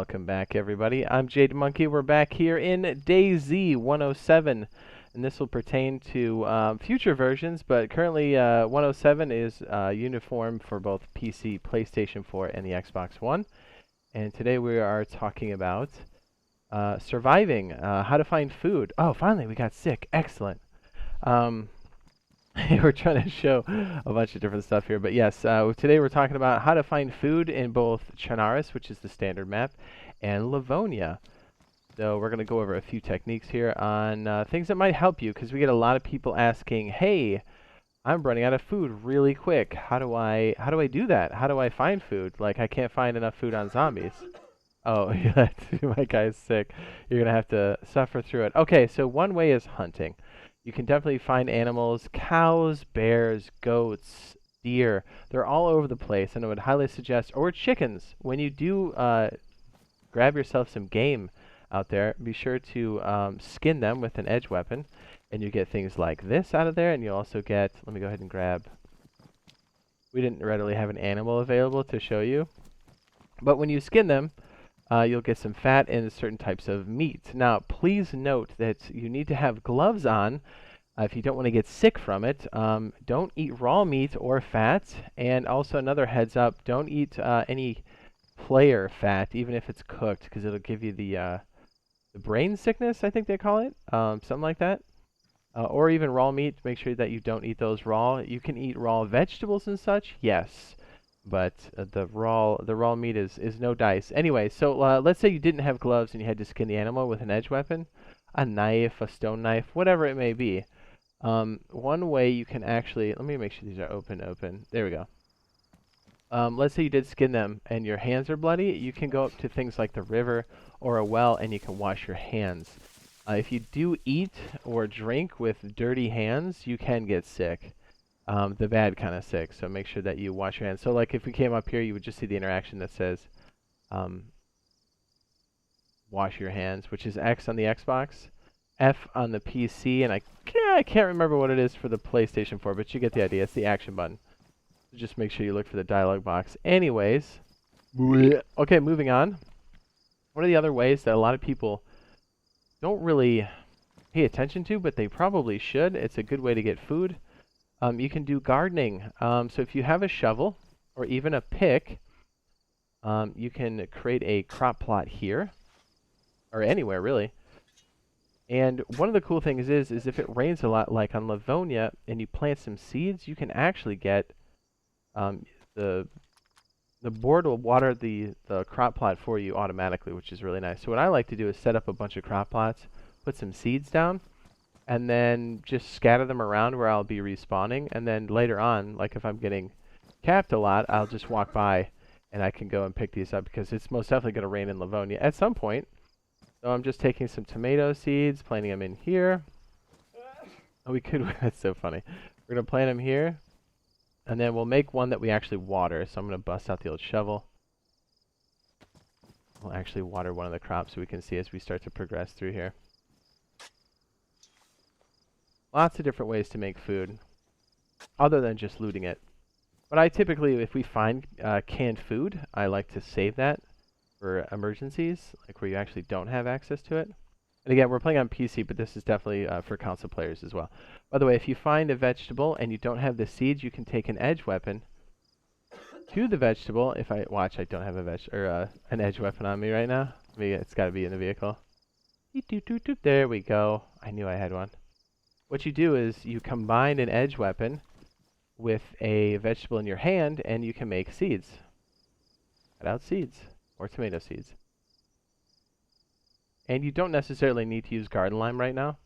Welcome back, everybody. I'm Jade Monkey. We're back here in DayZ 107, and this will pertain to future versions, but currently 107 is uniform for both PC, PlayStation 4, and the Xbox One. And today we are talking about surviving, how to find food. Oh, finally, we got sick. Excellent. We're trying to show a bunch of different stuff here, but yes, today we're talking about how to find food in both Chernarus, which is the standard map, and Livonia. So we're going to go over a few techniques here on things that might help you, because we get a lot of people asking, hey, I'm running out of food really quick. How do I do that? How do I find food? Like, I can't find enough food on zombies. Oh, yeah, my guy's sick. You're going to have to suffer through it. Okay, so one way is hunting. You can definitely find animals, cows, bears, goats, deer. They're all over the place, and I would highly suggest, or chickens, when you do grab yourself some game out there, be sure to skin them with an edge weapon, and you get things like this out of there, and you also get, let me go ahead and grab, we didn't readily have an animal available to show you, but when you skin them, you'll get some fat and certain types of meat. Now, please note that you need to have gloves on if you don't want to get sick from it. Don't eat raw meat or fat. And also another heads up, don't eat any player fat, even if it's cooked, because it'll give you the brain sickness, I think they call it, something like that. Or even raw meat. Make sure that you don't eat those raw. You can eat raw vegetables and such, yes. But the raw meat is no dice. Anyway, so let's say you didn't have gloves and you had to skin the animal with an edge weapon, a knife, a stone knife, whatever it may be. One way you can actually, let me make sure these are open. There we go. Let's say you did skin them and your hands are bloody. You can go up to things like the river or a well and you can wash your hands. If you do eat or drink with dirty hands, you can get sick. The bad kind of sick, so make sure that you wash your hands. So like if we came up here, you would just see the interaction that says wash your hands, which is X on the Xbox, F on the PC, and I can't remember what it is for the PlayStation 4, but you get the idea. It's the action button. So just make sure you look for the dialog box. Anyways, okay, moving on. One of the other ways that a lot of people don't really pay attention to, but they probably should, it's a good way to get food. You can do gardening. So if you have a shovel or even a pick, you can create a crop plot here, or anywhere really. And one of the cool things is if it rains a lot, like on Livonia, and you plant some seeds, you can actually get the board will water the crop plot for you automatically, which is really nice. So what I like to do is set up a bunch of crop plots, put some seeds down, and then just scatter them around where I'll be respawning. And then later on, like if I'm getting capped a lot, I'll just walk by and I can go and pick these up because it's most definitely going to rain in Livonia at some point. So I'm just taking some tomato seeds, planting them in here. Oh, we could, that's so funny. We're going to plant them here. And then we'll make one that we actually water. So I'm going to bust out the old shovel. We'll actually water one of the crops so we can see as we start to progress through here. Lots of different ways to make food, other than just looting it. But I typically, if we find canned food, I like to save that for emergencies, like where you actually don't have access to it. And again, we're playing on PC, but this is definitely for console players as well. By the way, if you find a vegetable and you don't have the seeds, you can take an edge weapon to the vegetable. If I watch, I don't have an edge weapon on me right now. It's got to be in the vehicle. There we go. I knew I had one. What you do is you combine an edge weapon with a vegetable in your hand, and you can make seeds. Cut out seeds, or tomato seeds. And you don't necessarily need to use garden lime right now.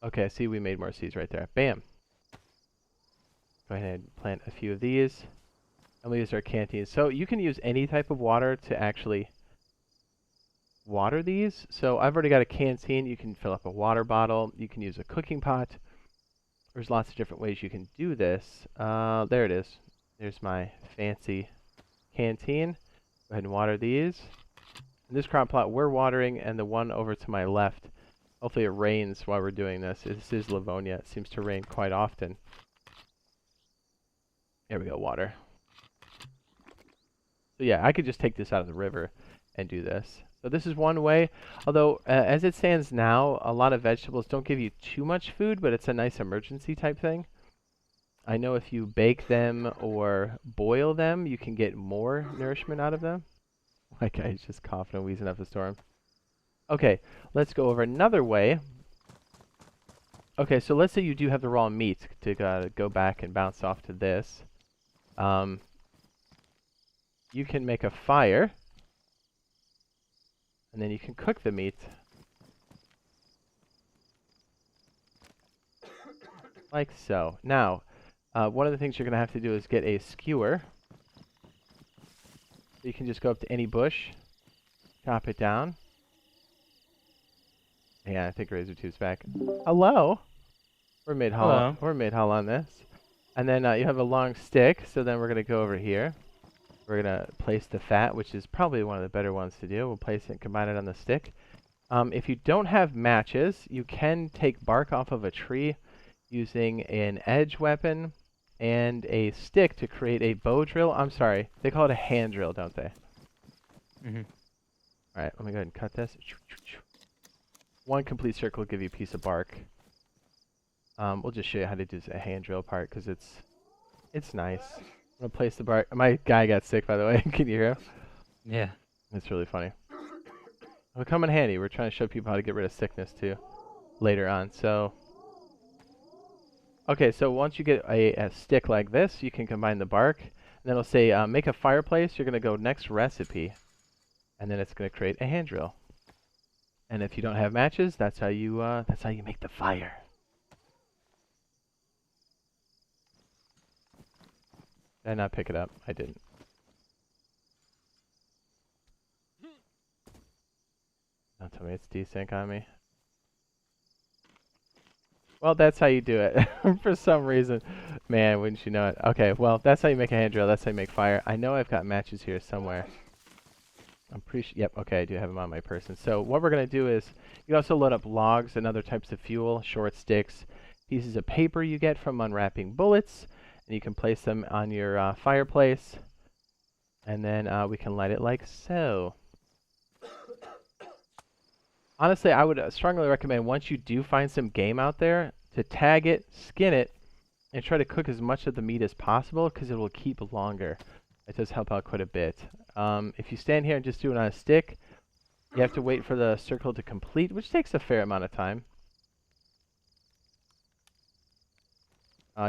Okay, see, we made more seeds right there. Bam! Go ahead and plant a few of these. And we use our canteens. So you can use any type of water to actually water these. So I've already got a canteen. You can fill up a water bottle. You can use a cooking pot. There's lots of different ways you can do this. There it is. There's my fancy canteen. Go ahead and water these. And this crop plot we're watering, and the one over to my left, hopefully it rains while we're doing this. This is Livonia. It seems to rain quite often. There we go, water. So yeah, I could just take this out of the river and do this. So this is one way, although as it stands now, a lot of vegetables don't give you too much food, but it's a nice emergency type thing. I know if you bake them or boil them, you can get more nourishment out of them. My guy's just coughing and wheezing up a storm. Okay, let's go over another way. Okay, so let's say you do have the raw meat to go back and bounce off to this. You can make a fire, and then you can cook the meat. Like so. Now, one of the things you're going to have to do is get a skewer. You can just go up to any bush, chop it down. Yeah, I think RazorTube's back. Hello! We're mid-haul. We're mid-haul on this. And then you have a long stick, so then we're going to go over here. We're going to place the fat, which is probably one of the better ones to do. We'll place it and combine it on the stick. If you don't have matches, you can take bark off of a tree using an edge weapon and a stick to create a bow drill. I'm sorry, they call it a hand drill, don't they? Mm-hmm. Alright, let me go ahead and cut this. One complete circle will give you a piece of bark. We'll just show you how to do a hand drill part because it's nice. I'm gonna place the bark. My guy got sick, by the way. Can you hear him? Yeah. It's really funny. It'll come in handy. We're trying to show people how to get rid of sickness too later on. So, okay, so once you get a stick like this, you can combine the bark. And then it'll say make a fireplace. You're gonna go next recipe, and then it's gonna create a hand drill. And if you don't have matches, that's how you make the fire. Did I not pick it up? I didn't. Don't tell me it's desync on me. Well, that's how you do it. For some reason. Man, wouldn't you know it. Okay, well, that's how you make a hand drill. That's how you make fire. I know I've got matches here somewhere. I'm pretty sure. Yep, okay, I do have them on my person. So what we're going to do is, you can also load up logs and other types of fuel, short sticks, pieces of paper you get from unwrapping bullets, and you can place them on your fireplace. And then we can light it like so. Honestly, I would strongly recommend once you do find some game out there to tag it, skin it, and try to cook as much of the meat as possible because it will keep longer. It does help out quite a bit. If you stand here and just do it on a stick, you have to wait for the circle to complete, which takes a fair amount of time.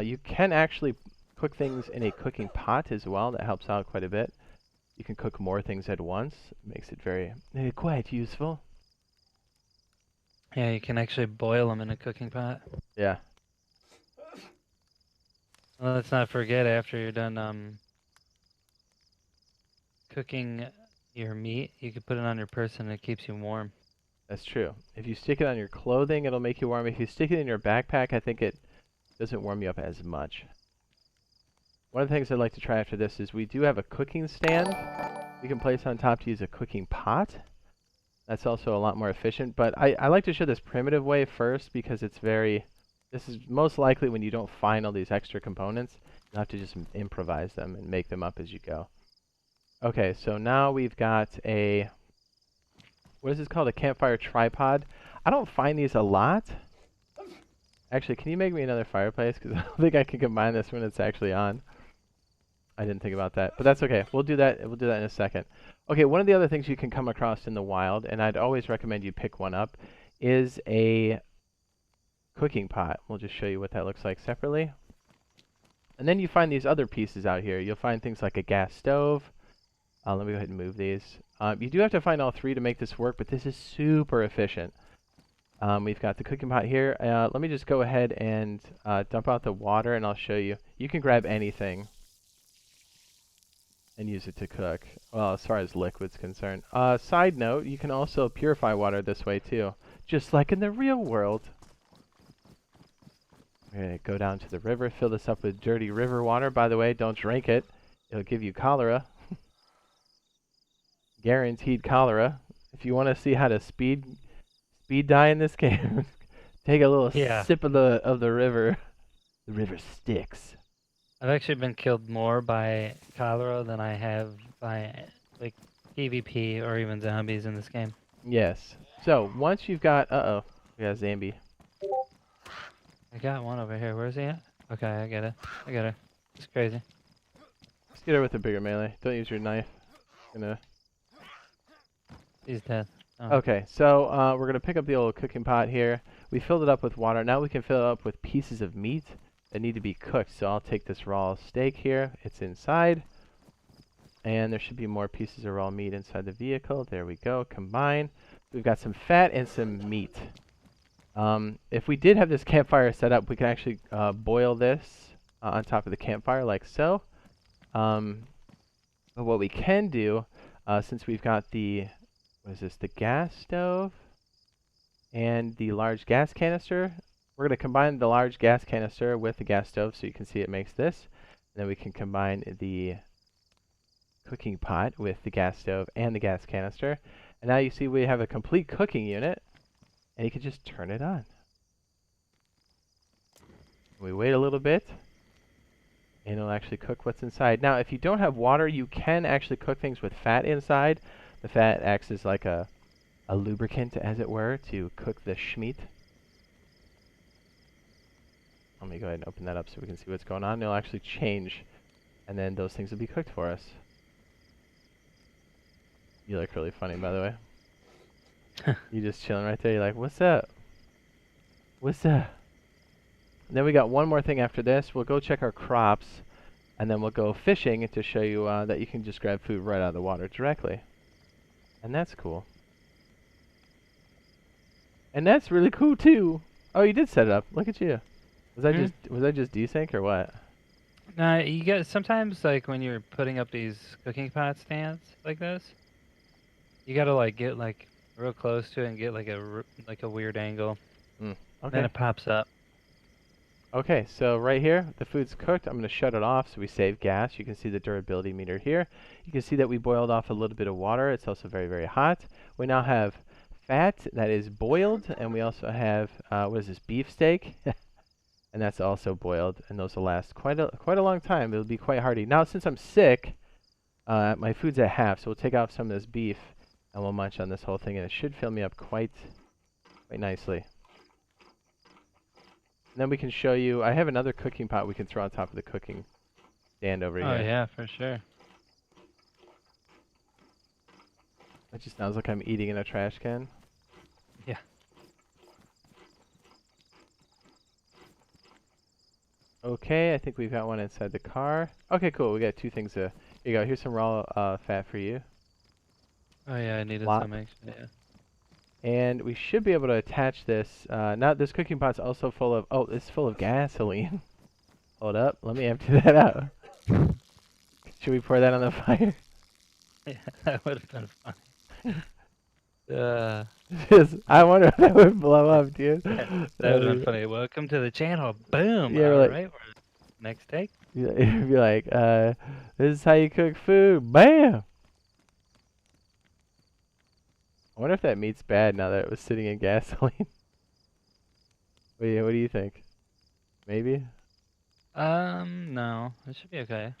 You can actually cook things in a cooking pot as well. That helps out quite a bit. You can cook more things at once. It makes it very quite useful. Yeah, you can actually boil them in a cooking pot. Yeah. Well, let's not forget after you're done cooking your meat, you can put it on your person and it keeps you warm. That's true. If you stick it on your clothing, it'll make you warm. If you stick it in your backpack, I think it doesn't warm you up as much. One of the things I'd like to try after this is we do have a cooking stand we can place on top to use a cooking pot. That's also a lot more efficient, but I like to show this primitive way first because it's this is most likely when you don't find all these extra components, you have to just improvise them and make them up as you go. Okay, so now we've got what is this called? A Campfire Tripod. I don't find these a lot. Actually, can you make me another fireplace? Because I don't think I can combine this when it's actually on. I didn't think about that, but that's okay. We'll do that in a second. Okay, one of the other things you can come across in the wild, and I'd always recommend you pick one up, is a cooking pot. We'll just show you what that looks like separately. And then you find these other pieces out here. You'll find things like a gas stove. Let me go ahead and move these. You do have to find all three to make this work, but this is super efficient. We've got the cooking pot here. Let me just go ahead and dump out the water, and I'll show you. You can grab anything and use it to cook. Well, as far as liquid's concerned. Side note, you can also purify water this way too, just like in the real world. We're going to go down to the river, fill this up with dirty river water. By the way, don't drink it. It'll give you cholera. Guaranteed cholera. If you want to see how to speed die in this game, take a little sip of the river. The river Styx. I've actually been killed more by cholera than I have by like PvP or even zombies in this game. Yes. So once you've got, we got a zombie. I got one over here. Where's he at? Okay, I get it. I got her. It's crazy. Just get her with a bigger melee. Don't use your knife. He's dead. Oh. Okay, so we're gonna pick up the old cooking pot here. We filled it up with water. Now we can fill it up with pieces of meat that need to be cooked. So I'll take this raw steak here. It's inside. And there should be more pieces of raw meat inside the vehicle. There we go. Combine. We've got some fat and some meat. If we did have this campfire set up, we can actually boil this on top of the campfire like so. But what we can do, since we've got the, what is this, the gas stove and the large gas canister, we're going to combine the large gas canister with the gas stove so you can see it makes this. And then we can combine the cooking pot with the gas stove and the gas canister. And now you see we have a complete cooking unit, and you can just turn it on. We wait a little bit, and it'll actually cook what's inside. Now, if you don't have water, you can actually cook things with fat inside. The fat acts as like a lubricant, as it were, to cook the schmeat. Let me go ahead and open that up so we can see what's going on. It'll actually change, and then those things will be cooked for us. You look really funny, by the way. You just chilling right there. You're like, what's up? What's up? And then we got one more thing after this. We'll go check our crops, and then we'll go fishing to show you that you can just grab food right out of the water directly. And that's cool. And that's really cool too. Oh, you did set it up. Look at you. Was that just desync or what? Nah, you get sometimes like when you're putting up these cooking pot stands like this, you gotta like get like real close to it and get like a weird angle. Okay. Then it pops up. Okay, so right here, the food's cooked. I'm going to shut it off so we save gas. You can see the durability meter here. You can see that we boiled off a little bit of water. It's also very, very hot. We now have fat that is boiled, and we also have, what is this, beef steak? And that's also boiled, and those will last quite a long time. It'll be quite hearty. Now, since I'm sick, my food's at half, so we'll take off some of this beef, and we'll munch on this whole thing, and it should fill me up quite nicely. And then we can show you, I have another cooking pot we can throw on top of the cooking stand over here. Oh yeah, for sure. It just sounds like I'm eating in a trash can. Yeah. Okay, I think we've got one inside the car. Okay, cool. We got two things. Here you go. Here's some raw fat for you. Oh yeah, I needed some extra. Yeah. And we should be able to attach this. Now this cooking pot's also full of, it's full of gasoline. Hold up, let me empty that out. Should we pour that on the fire? Yeah, that would have been funny. I wonder if that would blow up, dude. That would have been funny. Welcome to the channel. Boom. Yeah, All right. Next take. You'd be like, this is how you cook food. Bam! I wonder if that meat's bad now that it was sitting in gasoline. What do you think? Maybe? No. It should be okay.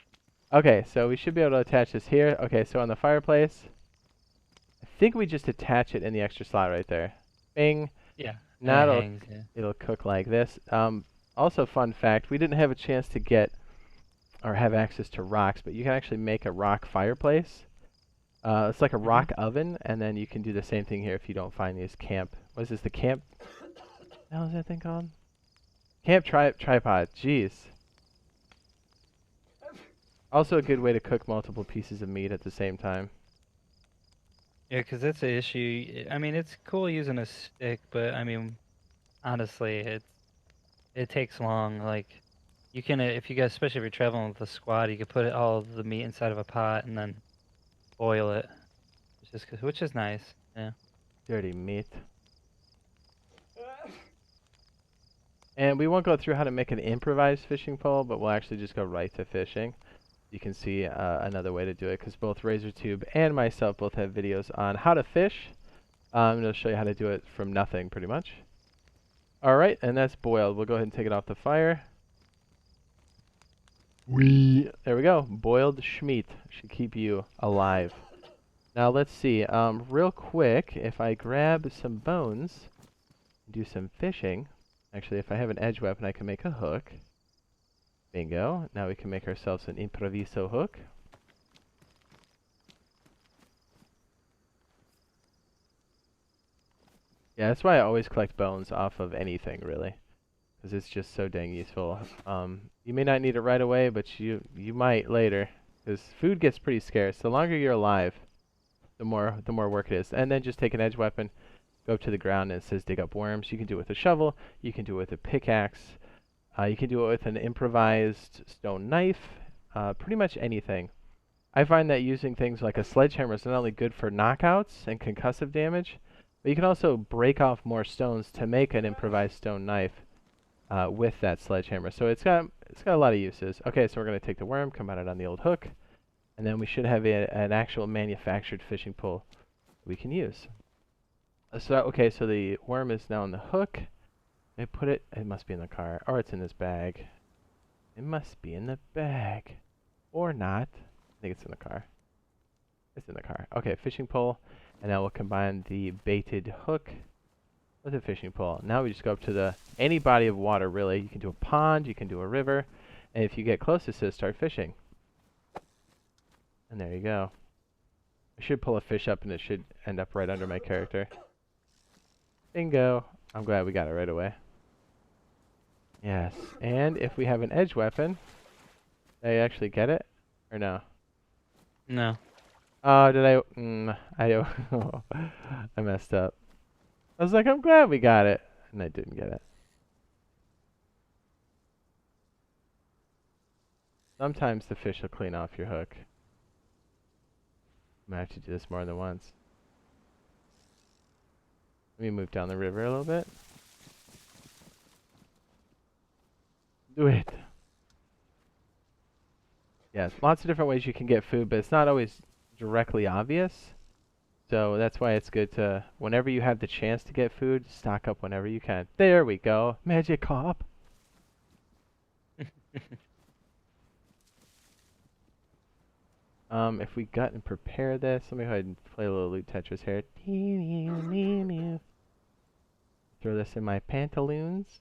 Okay, so we should be able to attach this here. Okay, so on the fireplace, I think we just attach it in the extra slot right there. Bing. Yeah. Now it'll cook like this. Also, fun fact, we didn't have a chance to get or have access to rocks, but you can actually make a rock fireplace. It's like a rock oven, and then you can do the same thing here if you don't find these what is this, the camp? What the hell is that thing called? Camp tripod, jeez. Also a good way to cook multiple pieces of meat at the same time. Yeah, because that's the issue. I mean, it's cool using a stick, but I mean, honestly, it takes long. Like, you can, if you guys, especially if you're traveling with a squad, you could put all of the meat inside of a pot and then boil it, which is nice. Yeah. Dirty meat. And we won't go through how to make an improvised fishing pole, but we'll actually just go right to fishing. You can see another way to do it, because both RazorTube and myself both have videos on how to fish. It'll show you how to do it from nothing, pretty much. Alright, and that's boiled. We'll go ahead and take it off the fire. There we go. Boiled schmeat should keep you alive. Now let's see. Real quick, if I grab some bones, do some fishing. Actually, if I have an edge weapon, I can make a hook. Bingo. Now we can make ourselves an improviso hook. Yeah, that's why I always collect bones off of anything, really. Because it's just so dang useful. You may not need it right away, but you might later. Because food gets pretty scarce. The longer you're alive, the more work it is. And then just take an edge weapon, go up to the ground, and it says dig up worms. You can do it with a shovel. You can do it with a pickaxe. You can do it with an improvised stone knife. Pretty much anything. I find that using things like a sledgehammer is not only good for knockouts and concussive damage, but you can also break off more stones to make an improvised stone knife with that sledgehammer. So it's got a lot of uses. Okay, so we're going to take the worm, combine it on the old hook, and then we should have an actual manufactured fishing pole we can use. So the worm is now on the hook. I put it. It must be in the car, or it's in this bag. It must be in the bag, or not. I think it's in the car. It's in the car. Okay, fishing pole. And now we'll combine the baited hook with a fishing pole. Now we just go up to any body of water, really. You can do a pond, you can do a river, and if you get close, it says start fishing. And there you go. I should pull a fish up, and it should end up right under my character. Bingo. I'm glad we got it right away. Yes, and if we have an edge weapon, did I actually get it? Or no? No. Oh, did I? I messed up. I was like, I'm glad we got it, and I didn't get it. Sometimes the fish will clean off your hook. I might have to do this more than once. Let me move down the river a little bit. Do it. Yes, lots of different ways you can get food, but it's not always directly obvious. So that's why it's good to, whenever you have the chance to get food, stock up whenever you can. There we go. Magic hop. If we gut and prepare this, let me go ahead and play a little Loot Tetris here. Throw this in my pantaloons.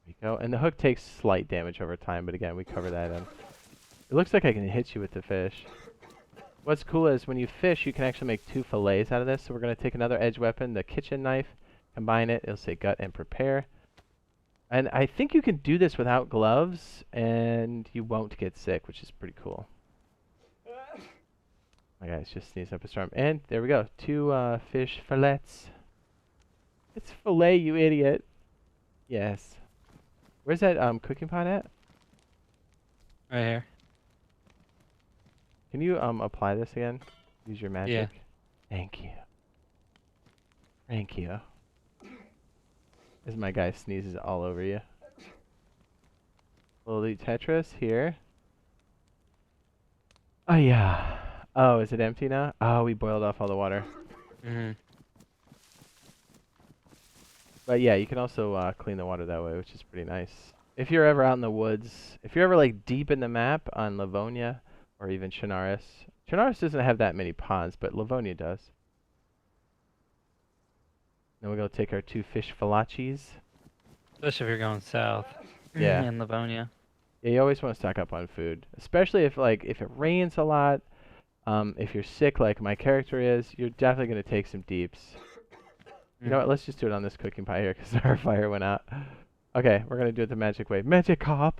There we go. And the hook takes slight damage over time, but again, we cover that in. It looks like I can hit you with the fish. What's cool is when you fish, you can actually make 2 fillets out of this. So we're going to take another edge weapon, the kitchen knife, combine it. It'll say gut and prepare. And I think you can do this without gloves, and you won't get sick, which is pretty cool. My guy's just sneezed up a storm. And there we go. 2 fish fillets. It's fillet, you idiot. Yes. Where's that cooking pot at? Right here. Can you apply this again? Use your magic? Yeah. Thank you. Thank you. As my guy sneezes all over you. Little Tetris here. Oh yeah. Oh, is it empty now? Oh, we boiled off all the water. But yeah, you can also clean the water that way, which is pretty nice. If you're ever out in the woods, if you're ever like deep in the map on Livonia or even Chernarus. Chernarus doesn't have that many ponds, but Livonia does. Then we'll go take our 2 fish fillets. Especially if you're going south. Yeah. In Livonia. Yeah, you always want to stock up on food, especially if it rains a lot. If you're sick like my character is, you're definitely going to take some deeps. You know what? Let's just do it on this cooking pot here because our fire went out. Okay, we're going to do it the magic way. Magic hop!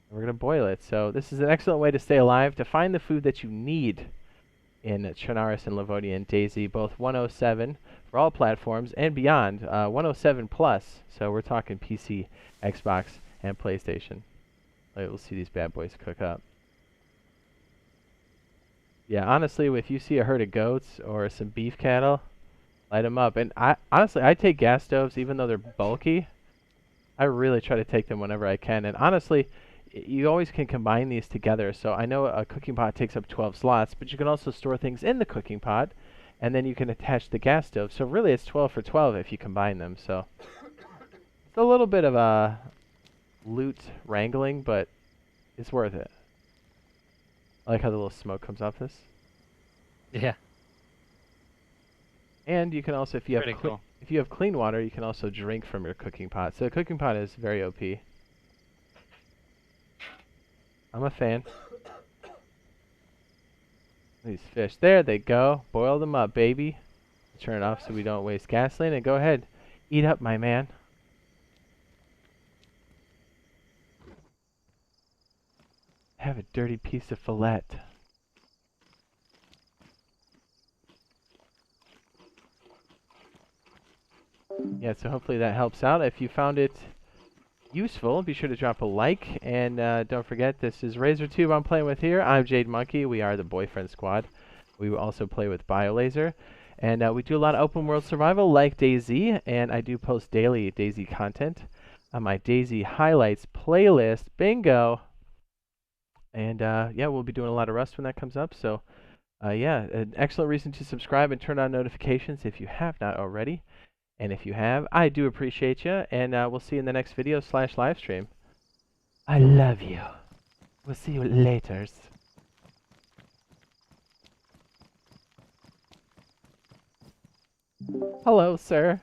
We're going to boil it. So this is an excellent way to stay alive, to find the food that you need in Chernarus and Livonia and DayZ, both 107 for all platforms and beyond, 107 plus. So we're talking PC, Xbox, and PlayStation. We'll see these bad boys cook up. Yeah, honestly, if you see a herd of goats or some beef cattle, light them up. And honestly, I take gas stoves, even though they're bulky. I really try to take them whenever I can. And honestly, you always can combine these together. So I know a cooking pot takes up 12 slots, but you can also store things in the cooking pot, and then you can attach the gas stove. So really, it's 12 for 12 if you combine them. So it's a little bit of a loot wrangling, but it's worth it. I like how the little smoke comes off this. Yeah. And you can also, if you have Pretty cool. if you have clean water, you can also drink from your cooking pot. So the cooking pot is very OP. I'm a fan. These fish, there they go. Boil them up, baby. Turn it off so we don't waste gasoline, and go ahead, eat up, my man. Have a dirty piece of fillet. Yeah, so hopefully that helps out. If you found it useful, be sure to drop a like, and don't forget, this is RazorTube I'm playing with here. I'm Jade Monkey. We are the Boyfriend Squad. We also play with BioLaser, and we do a lot of open world survival like DayZ, and I do post daily DayZ content on my DayZ highlights playlist. Bingo! And yeah, we'll be doing a lot of Rust when that comes up. So yeah, an excellent reason to subscribe and turn on notifications if you have not already. And if you have, I do appreciate you, and we'll see you in the next video / live stream. I love you. We'll see you later. Hello, sir.